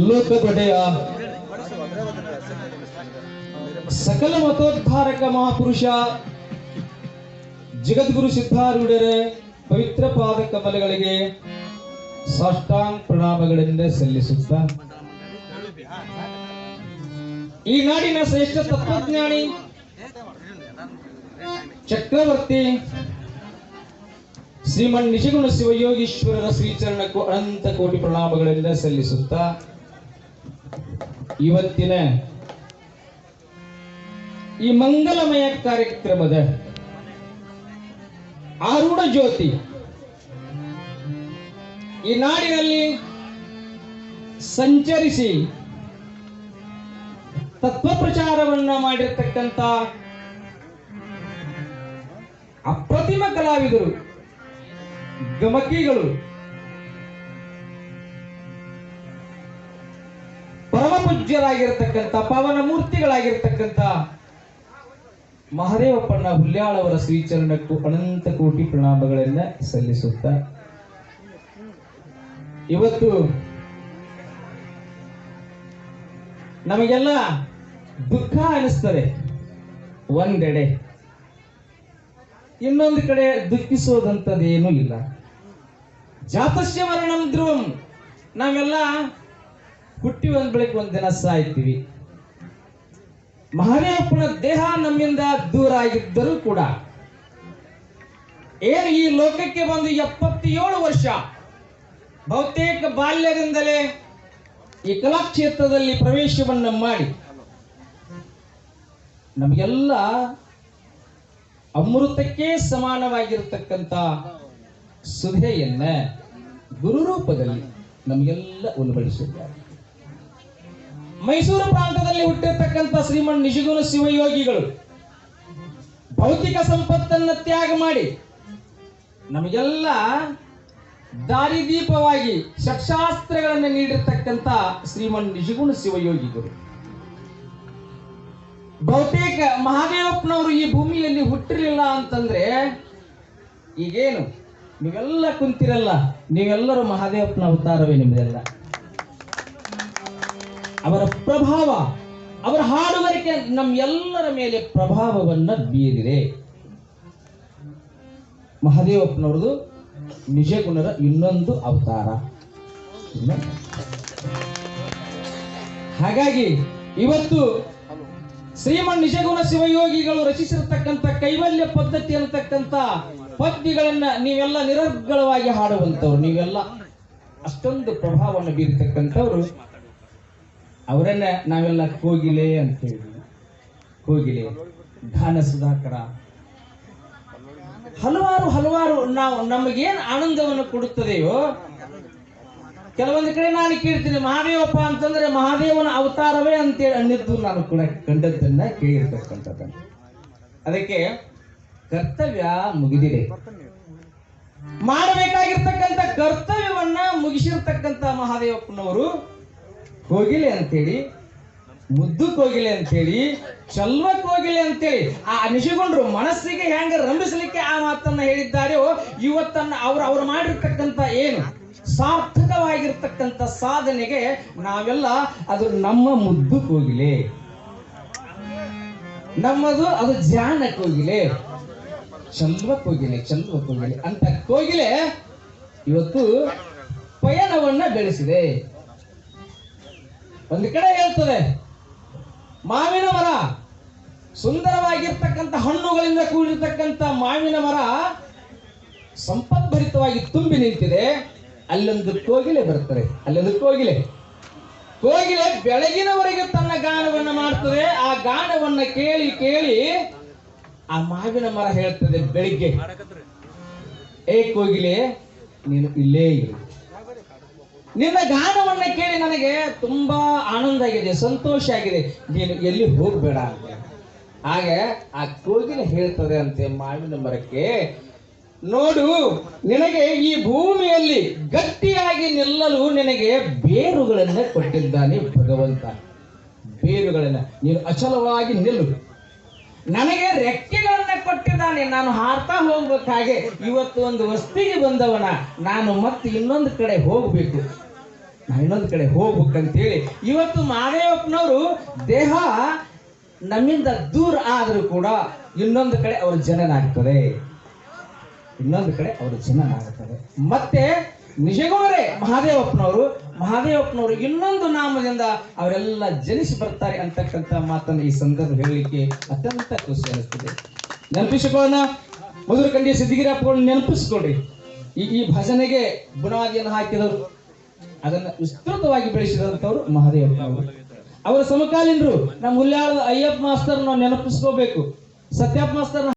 ಲೋಕದೊಡೆಯ ಸಕಲ ಮತೋದ್ಧಾರಕ ಮಹಾಪುರುಷ ಜಗದ್ಗುರು ಸಿದ್ಧಾರೂಢರ ಪವಿತ್ರ ಪಾದ ಕಮಲಗಳಿಗೆ ಸಾಷ್ಟಾಂಗ ಪ್ರಣಾಮಗಳಿಂದ ಸಲ್ಲಿಸುತ್ತ ಈ ನಾಡಿನ ಶ್ರೇಷ್ಠ ತತ್ವಜ್ಞಾನಿ ಚಕ್ರವರ್ತಿ ಶ್ರೀಮನ್ ನಿಜಗುಣ ಶಿವಯೋಗೀಶ್ವರರ ಶ್ರೀಚರಣಕ್ಕೂ ಅನಂತ ಕೋಟಿ ಪ್ರಣಾಮಗಳಿಂದ ಸಲ್ಲಿಸುತ್ತಾ ಇವತ್ತಿನ ಈ ಮಂಗಲಮಯ ಕಾರ್ಯಕ್ರಮದ ಆರೂಢ ಜ್ಯೋತಿ ಈ ನಾಡಿನಲ್ಲಿ ಸಂಚರಿಸಿ ತತ್ವ ಪ್ರಚಾರವನ್ನ ಮಾಡಿರ್ತಕ್ಕಂಥ ಅಪ್ರತಿಮ ಕಲಾವಿದರು, ಗಮಕಿಗಳು, ಪರಮ ಪೂಜ್ಯರಾಗಿರ್ತಕ್ಕಂಥ ಪಾವನ ಮೂರ್ತಿಗಳಾಗಿರ್ತಕ್ಕಂಥ ಮಹದೇವಪ್ಪಣ್ಣ ಹುಲ್ಯಾಳ್ ಅವರ ಶ್ರೀಚರಣಕ್ಕೂ ಅನಂತ ಕೋಟಿ ಪ್ರಣಾಮಗಳನ್ನ ಸಲ್ಲಿಸುತ್ತ ಇವತ್ತು ನಮಗೆಲ್ಲ ದುಃಖ ಅನಿಸ್ತದೆ ಒಂದೆಡೆ, ಇನ್ನೊಂದು ಕಡೆ ದುಃಖಿಸೋದಂಥದ್ದೇನೂ ಇಲ್ಲ. ಜಾತಸ್ಯ ಮರಣಂ ಧ್ರುವಂ, ನಾವೆಲ್ಲ ಹುಟ್ಟಿ ಒಂದ್ ಬೆಳಗ್ಗೆ ಒಂದಿನ ಸಾಯ್ತೀವಿ. ಮಹದೇವಪ್ಪನ ದೇಹ ನಮ್ಮಿಂದ ದೂರ ಆಗಿದ್ದರೂ ಕೂಡ ಏನು ಈ ಲೋಕಕ್ಕೆ ಬಂದು 77 ವರ್ಷ ಬಹುತೇಕ ಬಾಲ್ಯದಿಂದಲೇ ಈ ಕಲಾಕ್ಷೇತ್ರದಲ್ಲಿ ಪ್ರವೇಶವನ್ನ ಮಾಡಿ ನಮಗೆಲ್ಲ ಅಮೃತಕ್ಕೆ ಸಮಾನವಾಗಿರತಕ್ಕಂಥ ಸುಧೆಯನ್ನ ಗುರು ರೂಪದಲ್ಲಿ ನಮಗೆಲ್ಲ ಉಲ್ಬಡಿಸಿದ್ದಾರೆ. ಮೈಸೂರು ಪ್ರಾಂತದಲ್ಲಿ ಹುಟ್ಟಿರ್ತಕ್ಕಂಥ ಶ್ರೀಮನ್ ನಿಜಗುಣ ಶಿವಯೋಗಿಗಳು ಭೌತಿಕ ಸಂಪತ್ತನ್ನು ತ್ಯಾಗ ಮಾಡಿ ನಮಗೆಲ್ಲ ದಾರಿದೀಪವಾಗಿ ಷಟ್ಶಾಸ್ತ್ರಗಳನ್ನು ನೀಡಿರ್ತಕ್ಕಂಥ ಶ್ರೀಮನ್ ನಿಜಗುಣ ಶಿವಯೋಗಿಗಳು. ಬಹುತೇಕ ಮಹಾದೇವಪ್ಪನವರು ಈ ಭೂಮಿಯಲ್ಲಿ ಹುಟ್ಟಿರಲಿಲ್ಲ ಅಂತಂದ್ರೆ ಈಗೇನು ನೀವೆಲ್ಲ ಕುಂತಿರಲ್ಲ, ನೀವೆಲ್ಲರೂ ಮಹಾದೇವಪ್ಪನ ಅವತಾರವೇ ನಿಮ್ಮದೆಲ್ಲ. ಅವರ ಪ್ರಭಾವ, ಅವರ ಹಾಡುಗಾರಿಕೆ ನಮ್ಮೆಲ್ಲರ ಮೇಲೆ ಪ್ರಭಾವವನ್ನ ಬೀರಿದೆ. ಮಹಾದೇವಪ್ಪನವ್ರದು ನಿಜಗುಣರ ಇನ್ನೊಂದು ಅವತಾರ. ಹಾಗಾಗಿ ಇವತ್ತು ಶ್ರೀಮನ್ ನಿಜಗುಣ ಶಿವಯೋಗಿಗಳು ರಚಿಸಿರತಕ್ಕಂಥ ಕೈವಲ್ಯ ಪದ್ಧತಿ ಅನ್ನತಕ್ಕಂಥ ಪದ್ಯಗಳನ್ನ ನೀವೆಲ್ಲ ನಿರರ್ಗಳವಾಗಿ ಹಾಡುವಂಥವ್ರು, ನೀವೆಲ್ಲ ಅಷ್ಟೊಂದು ಪ್ರಭಾವವನ್ನು ಬೀರತಕ್ಕಂಥವ್ರು. ಅವರನ್ನ ನಾವೆಲ್ಲ ಕೋಗಿಲೆ ಅಂತ ಹೇಳಿ, ಕೋಗಿಲೆ, ಗಾನ ಸುಧಾಕರ, ಹಲವಾರು ನಾವು ನಮಗೇನು ಆನಂದವನ್ನು ಕೊಡುತ್ತದೆಯೋ. ಕೆಲವೊಂದು ಕಡೆ ನಾನು ಕೇಳ್ತೀನಿ ಮಹಾದೇವಪ್ಪ ಅಂತಂದ್ರೆ ಮಹಾದೇವನ ಅವತಾರವೇ ಅಂತೇಳಿ ಅನ್ನಿದ್ದು ನಾನು ಕೂಡ ಕಂಡದ್ದನ್ನ ಕೇಳಿರ್ತಕ್ಕಂಥದ್ದನ್ನು. ಅದಕ್ಕೆ ಕರ್ತವ್ಯ ಮುಗಿದಿದೆ, ಮಾಡಬೇಕಾಗಿರ್ತಕ್ಕಂಥ ಕರ್ತವ್ಯವನ್ನ ಮುಗಿಸಿರ್ತಕ್ಕಂಥ ಮಹಾದೇವಪ್ಪನವರು ಕೋಗಿಲೆ ಅಂತೇಳಿ, ಮುದ್ದು ಕೋಗಿಲೆ ಅಂತೇಳಿ, ಚಲ್ವ ಕೋಗಿಲೆ ಅಂತೇಳಿ ಆ ನಿಜಗೊಂಡ್ರು ಮನಸ್ಸಿಗೆ ಹೆಂಗ ರಂಭಿಸಲಿಕ್ಕೆ ಆ ಮಾತನ್ನ ಹೇಳಿದ್ದಾರೆಯೋ ಇವತ್ತನ್ನ ಅವ್ರು ಮಾಡಿರ್ತಕ್ಕಂಥ ಏನು ಸಾರ್ಥಕವಾಗಿರ್ತಕ್ಕಂಥ ಸಾಧನೆಗೆ ನಾವೆಲ್ಲ ಅದು ನಮ್ಮ ಮುದ್ದು ಕೋಗಿಲೆ, ನಮ್ಮದು ಅದು ಜಾಣ ಕೋಗಿಲೆ, ಚಲ್ವ ಕೋಗಿಲೆ ಅಂತ ಕೋಗಿಲೆ ಇವತ್ತು ಪಯಣವನ್ನ ಬೆಳೆಸಿದೆ. ಒಂದು ಕಡೆ ಹೇಳ್ತದೆ ಮಾವಿನ ಮರ, ಸುಂದರವಾಗಿರ್ತಕ್ಕಂಥ ಹಣ್ಣುಗಳಿಂದ ಕೂಡಿರ್ತಕ್ಕಂಥ ಮಾವಿನ ಮರ ಸಂಪದ್ಭರಿತವಾಗಿ ತುಂಬಿ ನಿಂತಿದೆ. ಅಲ್ಲೊಂದು ಕೋಗಿಲೆ ಬರ್ತದೆ, ಅಲ್ಲೊಂದು ಕೋಗಿಲೆ ಬೆಳಗಿನವರೆಗೆ ತನ್ನ ಗಾನವನ್ನ ಮಾಡ್ತದೆ. ಆ ಗಾನವನ್ನ ಕೇಳಿ ಕೇಳಿ ಆ ಮಾವಿನ ಮರ ಹೇಳ್ತದೆ ಬೆಳಿಗ್ಗೆ, ಏ ಕೋಗಿಲೆ ನೀನು ಇಲ್ಲೇ ಇರು, ನಿನ್ನ ಗಾನವನ್ನ ಕೇಳಿ ನನಗೆ ತುಂಬಾ ಆನಂದ ಆಗಿದೆ, ಸಂತೋಷ ಆಗಿದೆ, ನೀನು ಎಲ್ಲಿ ಹೋಗ್ಬೇಡ ಅಂತ. ಹಾಗೆ ಆ ಕೋಗಿಲೆ ಹೇಳ್ತದೆ ಅಂತೆ ಮಾವಿನ ಮರಕ್ಕೆ, ನೋಡು ನಿನಗೆ ಈ ಭೂಮಿಯಲ್ಲಿ ಗಟ್ಟಿಯಾಗಿ ನಿಲ್ಲಲು ನಿನಗೆ ಬೇರುಗಳನ್ನ ಕೊಟ್ಟಿದ್ದಾನೆ ಭಗವಂತ. ಬೇರುಗಳನ್ನ ನೀನು ಅಚಲವಾಗಿ ನಿಲ್ಲು. ನನಗೆ ರೆಕ್ಕೆಗಳನ್ನ ಕೊಟ್ಟಿದ್ದಾನೆ, ನಾನು ಹಾರ್ತಾ ಹೋಗ್ಬೇಕಾಗೆ ಇವತ್ತು ಒಂದು ವಸ್ತಿಗೆ ಬಂದವನ, ನಾನು ಮತ್ತೆ ಇನ್ನೊಂದು ಕಡೆ ಹೋಗ್ಬೇಕು. ನಾ ಇನ್ನೊಂದು ಕಡೆ ಹೋಗ್ಬೇಕಂತೇಳಿ ಇವತ್ತು ಮಹಾದೇವಪ್ಪನವರು ದೇಹ ನಮ್ಮಿಂದ ದೂರ ಆದರೂ ಕೂಡ ಇನ್ನೊಂದು ಕಡೆ ಅವ್ರ ಜನನಾಗ್ತದೆ, ಇನ್ನೊಂದು ಕಡೆ ಅವ್ರ ಜನನಾಗ್ತದೆ. ಮತ್ತೆ ನಿಜಗೋರೆ ಮಹಾದೇವಪ್ಪನವರು ಇನ್ನೊಂದು ನಾಮದಿಂದ ಅವರೆಲ್ಲ ಜನಿಸಿ ಬರ್ತಾರೆ ಅಂತಕ್ಕಂಥ ಮಾತನ್ನು ಈ ಸಂದರ್ಭ ಹೇಳಲಿಕ್ಕೆ ಅತ್ಯಂತ ಖುಷಿ ಅನಿಸ್ತದೆ. ನೆನಪಿಸಿಕೊಳ್ಳೋಣ, ಮಧುರ ಕಂಡಿಯ ಸಿದ್ಧಗಿರಪ್ಪಗಳನ್ನ ನೆನಪಿಸ್ಕೊಳ್ರಿ. ಈ ಭಜನೆಗೆ ಬುನಾದಿಯನ್ನು ಹಾಕಿದವರು, ಅದನ್ನು ವಿಸ್ತೃತವಾಗಿ ಬೆಳೆಸಿದಂಥವ್ರು ಮಹಾದೇವಪ್ಪನವರು. ಅವರ ಸಮಕಾಲೀನರು ನಮ್ಮ ಹುಲ್ಯಾಳದ ಅಯ್ಯಪ್ಪ ಮಾಸ್ತರ್ ನಾವು ನೆನಪಿಸ್ಕೋಬೇಕು. ಸತ್ಯಪ್ಪ ಮಾಸ್ತರ್